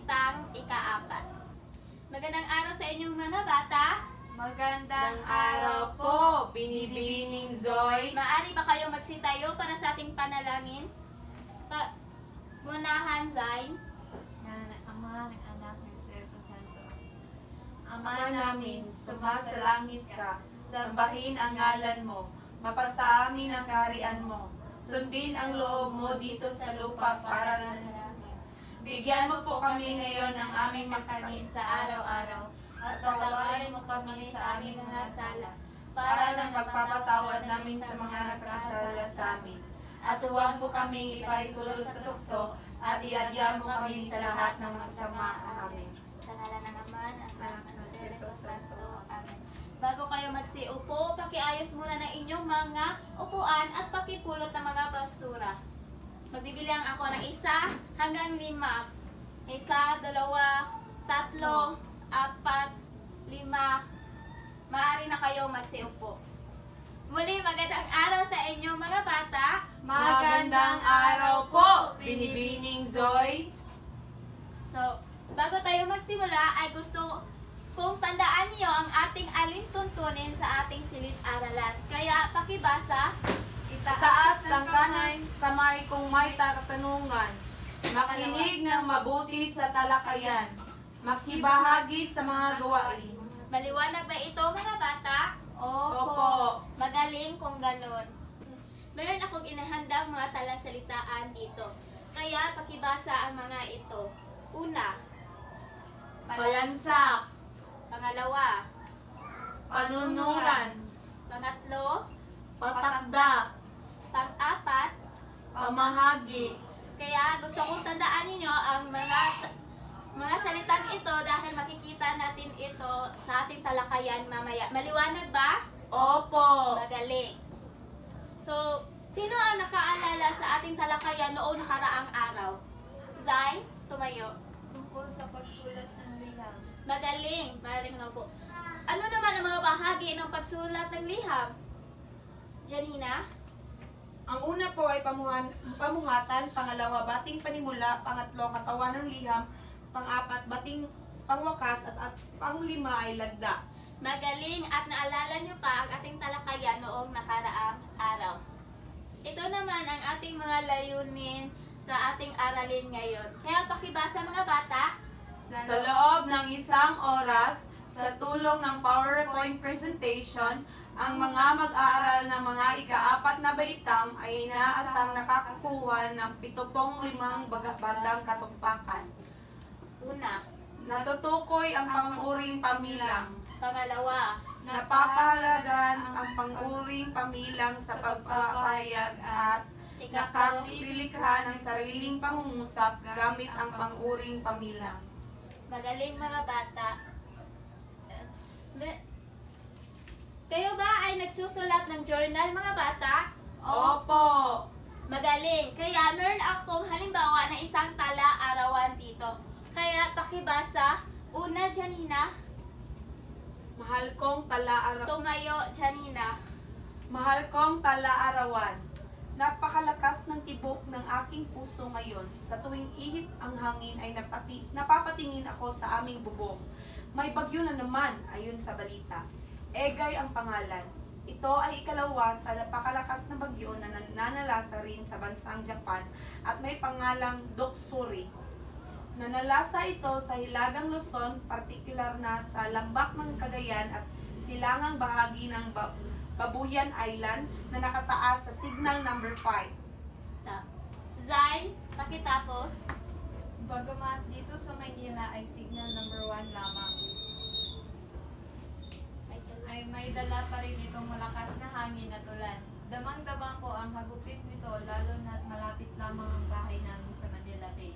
Salitang ika-4. Magandang araw sa inyong mga bata. Magandang araw po, Binibining Zoy. Maaari ba kayong magsitayo para sa ating panalangin? Munahan, Zain. Ama ng Anak ng Espiritu Santo. Ama namin, sumasalangit ka, sambahin ang ngalan mo, mapasa amin ang kaharian mo, sundin ang loob mo dito sa lupa para sa langit. Bigyan mo po kami ngayon ng aming makanin sa araw-araw, at patawarin mo kami sa aming mga sala, para nang magpapatawad namin sa mga nagkasala sa amin. At huwag mo kaming ipaitulog sa tukso, at iadya mo kami sa lahat ng masasama. Amen. Sa ngalan ng Ama, ng Anak, ng Espiritu Santo. Amen. Bago kayo magsiupo, pakiayos muna ng inyong mga upuan at pakipulot ng mga basura. Magbibilang ako ng 1 hanggang 5. 1, 2, 3, 4, 5. Maaari na kayo magsiupo. Muli, magandang araw sa inyo mga bata. Magandang araw po, Binibining Zoy. So, bago tayo magsimula, ay gusto kung tandaan niyo ang ating alintuntunin sa ating silid-aralan. Kaya pakibasa. Itaas ng kamay kung may katanungan. Makinig ng mabuti sa talakayan. Makibahagi sa mga gawain. Maliwanag ba ito mga bata? Opo. Magaling kung ganun. Meron akong inahandang mga talasalitaan dito. Kaya pakibasa ang mga ito. Una, Palansak. pangalawa, Panunuran. pangatlo, Patakda. pang-apat. Pamahagi. Kaya gusto kong tandaan ninyo ang mga salitang ito dahil makikita natin ito sa ating talakayan mamaya. Maliwanag ba? Opo. Magaling. So, sino ang nakaalala sa ating talakayan noong nakaraang araw? Zay, tumayo. Tungkol sa pagsulat ng liham. Magaling. Magaling na po. Ano naman ang mga bahagi ng pagsulat ng liham? Janina? Ang una po ay pamuhatan, pangalawa, bating panimula, pangatlo, katawan ng liham, pang-apat, bating pangwakas, at pang-5 ay lagda. Magaling at naalala nyo pa ang ating talakayan noong nakaraang araw. Ito naman ang ating mga layunin sa ating aralin ngayon. Kaya pakibasa mga bata. Sa loob ng 1 oras, sa tulong ng PowerPoint presentation, ang mga mag-aaral ng mga ika-4 na baitang ay inaasang nakakukuha ng 75 bagang katumpakan. Una. Natutukoy ang panguring pamilang. Pangalawa. Napapahalagan ang panguring pamilang sa pagpapahayag at nakalilikha ng sariling pangungusap gamit ang panguring pamilang. Magaling mga bata. Kayo ba ay nagsusulat ng journal mga bata? Opo! Magaling. Kaya meron akong halimbawa na isang tala-arawan dito. Kaya pakibasa. Una, Janina. Mahal kong tala-arawan. Tumayo, Janina. Mahal kong tala-arawan. Napakalakas ng tibok ng aking puso ngayon. Sa tuwing ihip ang hangin ay napapatingin ako sa aming bubong. May bagyo na naman, ayon sa balita. Egay ang pangalan. Ito ay ikalawa sa napakalakas na bagyo na nananalasa rin sa bansang Japan at may pangalang Doksuri. Nanalasa ito sa Hilagang Luzon, partikular na sa lambak ng Cagayan at silangang bahagi ng Babuyan Island na nakataas sa signal number 5. Stop. Zain, pakitapos. Bagamat dito sa Maynila ay signal number 1 lamang, ay may dala pa rin itong malakas na hangin at ulan. Damang-damang ko ang hagupit nito, lalo na't malapit lamang ang bahay namin sa Manila Bay.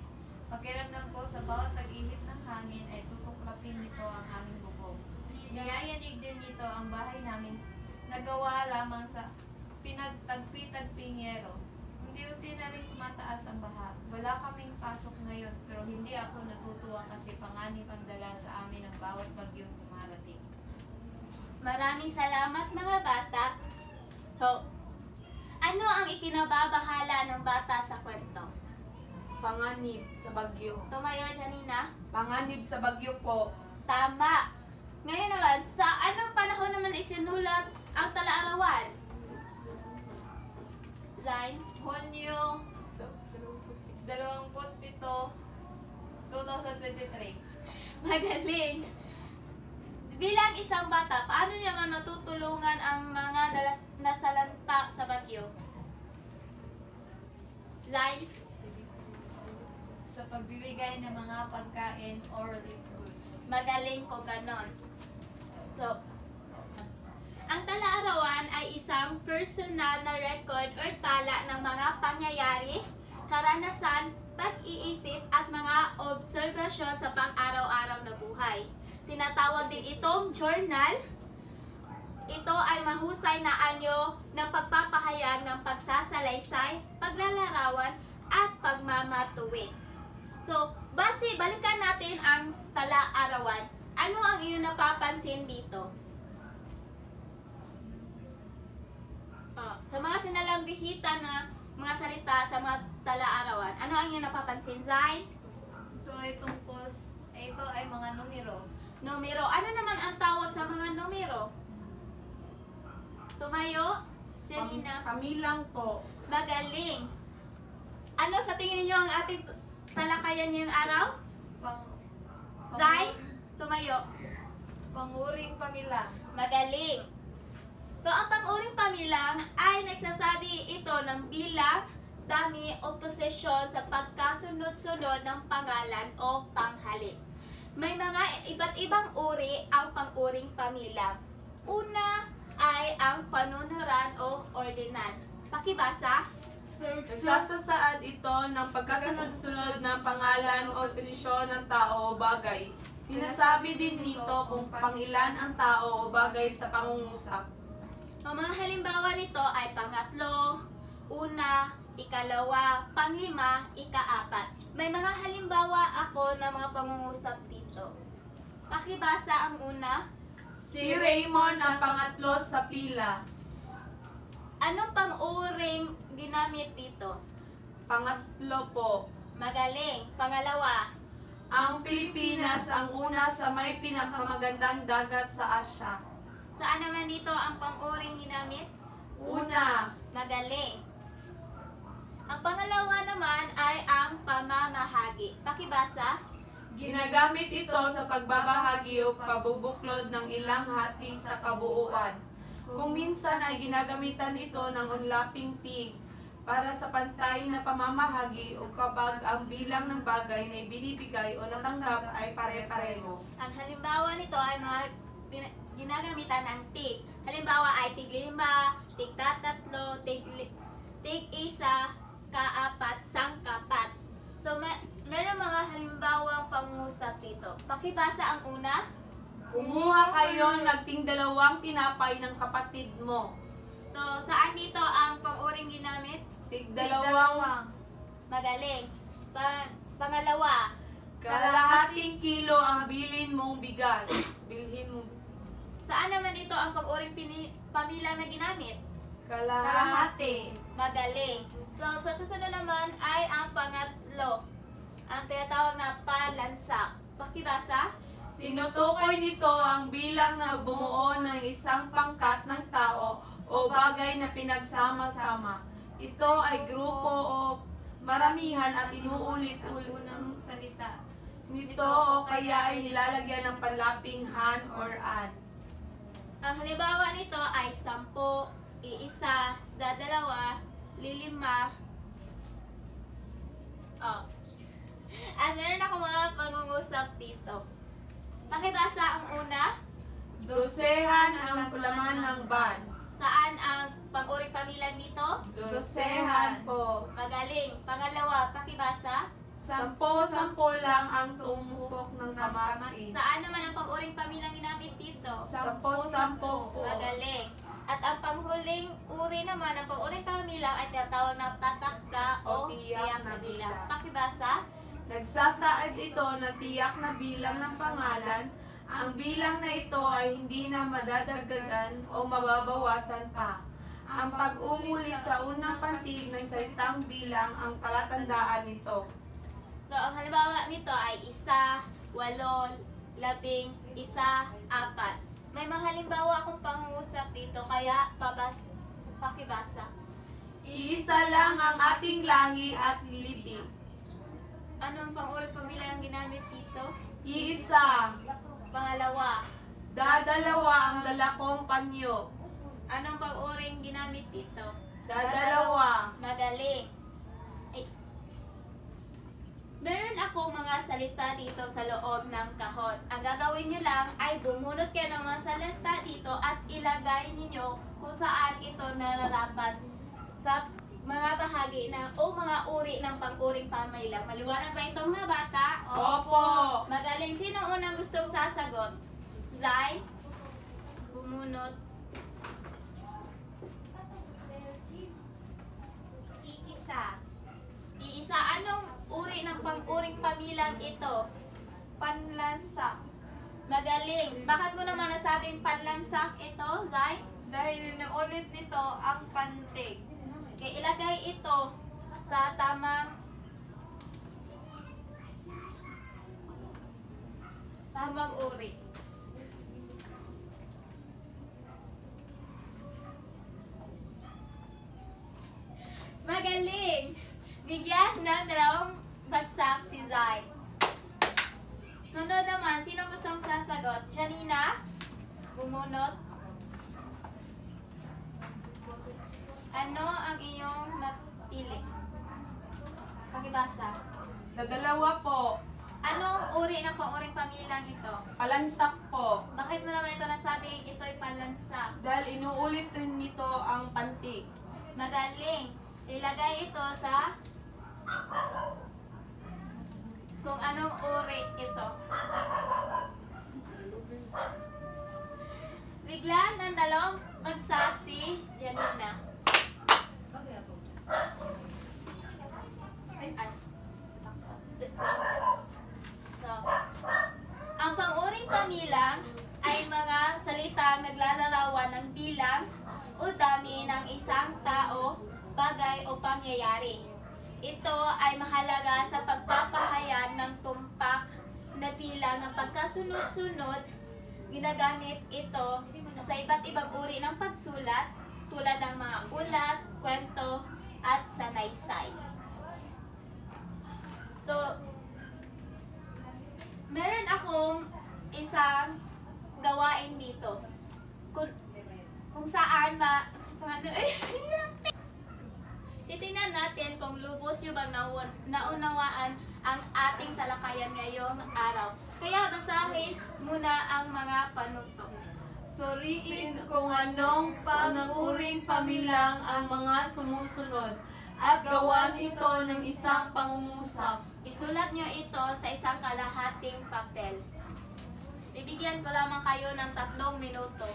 Pakiramdam ko sa bawat tag-ihip ng hangin ay tutuklapin nito ang aming bubong. Niyayanig din nito ang bahay namin, nagawa lamang sa pinagtagpi-tagping yero. Unti-unti na rin tumataas ang baha. Wala kaming pasok ngayon, pero hindi ako natutuwa kasi panganib ang dala sa amin ang bawat bagyong dumarating. Maraming salamat mga bata. So, ano ang ikinababahala ng bata sa kwento? Panganib sa bagyo. Tumayo, Janina. Panganib sa bagyo po. Tama. Ngayon naman, sa anong panahon naman isinulat ang tala-arawan? Zain? Hunyo 27, 2023. Magaling. Bilang isang bata, paano niya nga natutulungan ang mga nasalanta sa bagyo? Zain? Sa pagbibigay ng mga pagkain or relief goods. Magaling ko ganon. So, ang tala-arawan ay isang personal na record or tala ng mga pangyayari, karanasan, pag-iisip at mga obserbasyon sa pang-araw-araw na buhay. Tinatawag din itong journal. Ito ay mahusay na anyo ng pagpapahayag ng pagsasalaysay, paglalarawan at pagmamatuwid. So, balikan natin ang tala-arawan. Ano ang iyong napapansin dito? Sa mga sinalambihita na mga salita sa mga tala-arawan, ano ang iyong napapansin, Zay? Ito ay mga numero. Numero. Ano naman ang tawag sa mga numero? Tumayo? Janina? Kami lang po. Magaling. Ano sa tingin niyo ang ating talakayan ngayong araw? Zay? Tumayo. Panguring pamilya. Magaling. So, ang pang-uring pamilang ay nagsasabi ito ng bilang, dami o posisyon sa pagkasunod-sunod ng pangalan o panghalik. May mga iba't ibang uri ang pang-uring pamilang. Una ay ang panunuran o ordinal. Pakibasa. Nagsasaad ito ng pagkasunod-sunod ng pangalan o posisyon ng tao o bagay. Sinasabi din nito kung pangilan ang tao o bagay sa pangungusap. Ang mga halimbawa nito ay pangatlo, una, ikalawa, panglima, ikaapat. May mga halimbawa ako ng mga pangungusap dito. Pakibasa ang una. Si Raymond ang pangatlo sa pila. Anong pang-uring ginamit dito? Pangatlo po. Magaling. Pangalawa. Ang Pilipinas ang una sa may pinakamagandang dagat sa Asya. Saan naman dito ang pang-uring ginamit? Una. Magaling. Ang pangalawa naman ay ang pamamahagi. Pakibasa. Ginagamit ito sa pagbabahagi o pabubuklod ng ilang hati sa kabuuan. Kung minsan ay ginagamitan ito ng unlaping tig para sa pantay na pamamahagi o kapag ang bilang ng bagay na binibigay o natanggap ay pare-pareho. Ang halimbawa nito ay mga ginagamitan ng tig. Halimbawa ay tig 5, tig 3, tig 1, kaapat, sangkapat. So, meron mga halimbawang pangungusap dito. Pakibasa ang una. Kumuha kayo nagting 2 tinapay ng kapatid mo. So, saan dito ang pang-uring ginamit? Tig 2 Magaling. Pangalawa. kalahating kilo ang bilhin mong bigas. Saan naman ito ang pang-uring pamilang na ginamit? Kalahati. Magaling. So, sa susunod naman ay ang pangatlo. Ang tinatawag na palansa. Pakibasa. Tinutukoy nito ang bilang na bumuo ng isang pangkat ng tao o bagay na pinagsama-sama. Ito ay grupo o maramihan at inuulit-ulit Unang salita. nito o kaya ay nilalagyan ng panlaping han or an. Ang halimbawa nito ay 10, iisa, dadalawa, lilima. At meron ako mga pangungusap dito. Pakibasa ang una. Dosehan ang laman ng ban. Saan ang pang-uring pamilang dito? Dosehan po. Magaling. Pangalawa, pakibasa. 10 lang ang tumupok ng kamatis. Saan naman ang pang-uring pamilang ginamit dito? 10 po. Magaling. At ang panghuling uri naman, ang pang-uring pamilang ay tinatawag na patakda o tiyak na bilang. Pakibasa. Nagsasaad ito na tiyak na bilang ng pangalan. Ang bilang na ito ay hindi na madadagdagan o mababawasan pa. Ang pag-umulit sa unang pantig ng salitang bilang ang palatandaan nito. So, ang halimbawa nito ay 1, 8, 11, 1, 4. May mga halimbawa akong pangungusap dito, kaya pakibasa. Iisa lang ang ating lahi at libing. Anong pang-uri pamilya ang ginamit dito? Iisa. Pangalawa. Dadalawa ang dala kong panyo. Anong pang-uri ang ginamit dito? Dadalawa. Magaling. Ay. Meron ako mga salita dito sa loob ng kahon. Ang gagawin nyo lang ay bumunot kayo ng mga salita dito at ilagay ninyo kung saan ito nararapat sa mga bahagi o mga uri ng pang-uring pamilya. Maliwanag ba ito mga bata? Opo. Magaling. Sino unang gustong sasagot? Zay? Bumunot. Iisa. Iisa. Anong uri ng pang-uring pamilyang ito? Panlansak. Magaling. Bakit mo naman nasabing panlansak ito, Zay? Dahil inuulit nito ang pantig. Okay, ilagay ito sa tamang uri. Magaling! Bigyan ng 2 bagsak si Zay. Sunod naman, sino gustong sasagot? Janina? Bumunot. Ano ang iyong napili? Pakibasa. Dadalawa po. Anong uri ng pang-uring pamilyang ito? Palansak po. Bakit mo naman ito nasabi ito'y palansak? Dahil inuulit rin nito ang pantig. Magaling. Ilagay ito sa kung anong uri ito. Bigla ng 2 bagsak si Janina. So, ang pang-uring pamilyang ay mga salitang naglalarawan ng bilang o dami ng isang tao, bagay o pangyayari. Ito ay mahalaga sa pagpapahayag ng tumpak na bilang ng pagkasunod-sunod. Ginagamit ito sa iba't ibang uri ng pagsulat tulad ng mga ulat, kwento, at sanaysay. So, meron akong isang gawain dito. Kung saan titingnan natin kung lubos nyo bang naunawaan ang ating talakayan ngayong araw. Kaya basahin muna ang mga panuktok. Suriin kung anong pang-uring pamilyang ang mga sumusunod at gawan ito ng isang pangungusap. Isulat nyo ito sa isang kalahating papel. Bibigyan ko lamang kayo ng 3 minuto.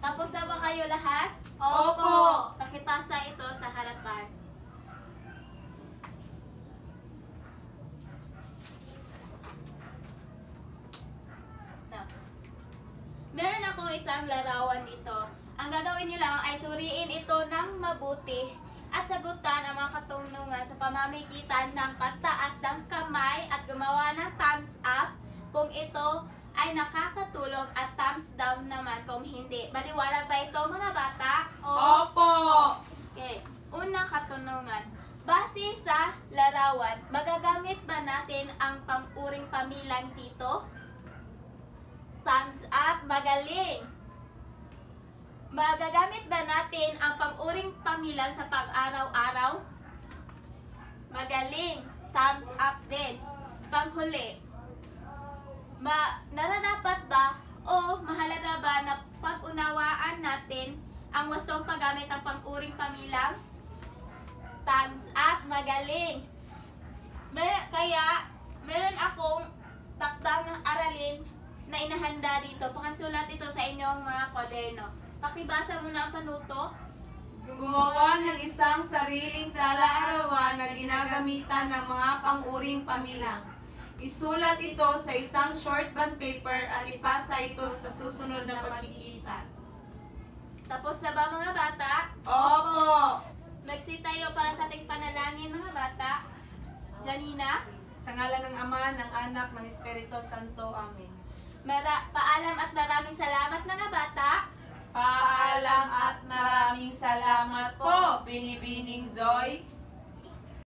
Tapos na ba kayo lahat? Opo! Pakipasa ito sa harapan. Now, meron akong isang larawan dito. Ang gagawin nyo lang ay suriin ito ng mabuti at sagutan ang mga katanungan sa pamamagitan ng pagtaas ng kamay at gumawa ng thumbs up kung ito ay nakakatulong at thumbs down naman kung hindi. Maliwanag ba ito mga bata? Opo! Okay. Unang katanungan. Base sa larawan, magagamit ba natin ang pang-uring pamilyang dito? Thumbs up, magaling! Magagamit ba natin ang pang-uring pamilyang sa pang-araw-araw? Magaling! Thumbs up din. Panghuli. Nararapat ba o mahalaga ba na pag-unawaan natin ang wastong paggamit ng pang-uring pamilyang? Thumbs up, magaling. Kaya, meron akong takdang aralin na inahanda dito. Pakasulat ito sa inyong mga kwaderno. Pakibasa mo na ang panuto. Gumawa ng isang sariling tala-arawan na ginagamitan ng mga pang-uring pamilyang. Isulat ito sa isang short bond paper at ipasa ito sa susunod na pagkikita. Tapos na ba mga bata? Opo! Magsitayo para sa ating panalangin, mga bata. Janina, Sa ngalan ng Ama, ng Anak, ng Espiritu Santo. Amen. paalam at maraming salamat, mga bata. Paalam at maraming salamat po, Binibining Zoe.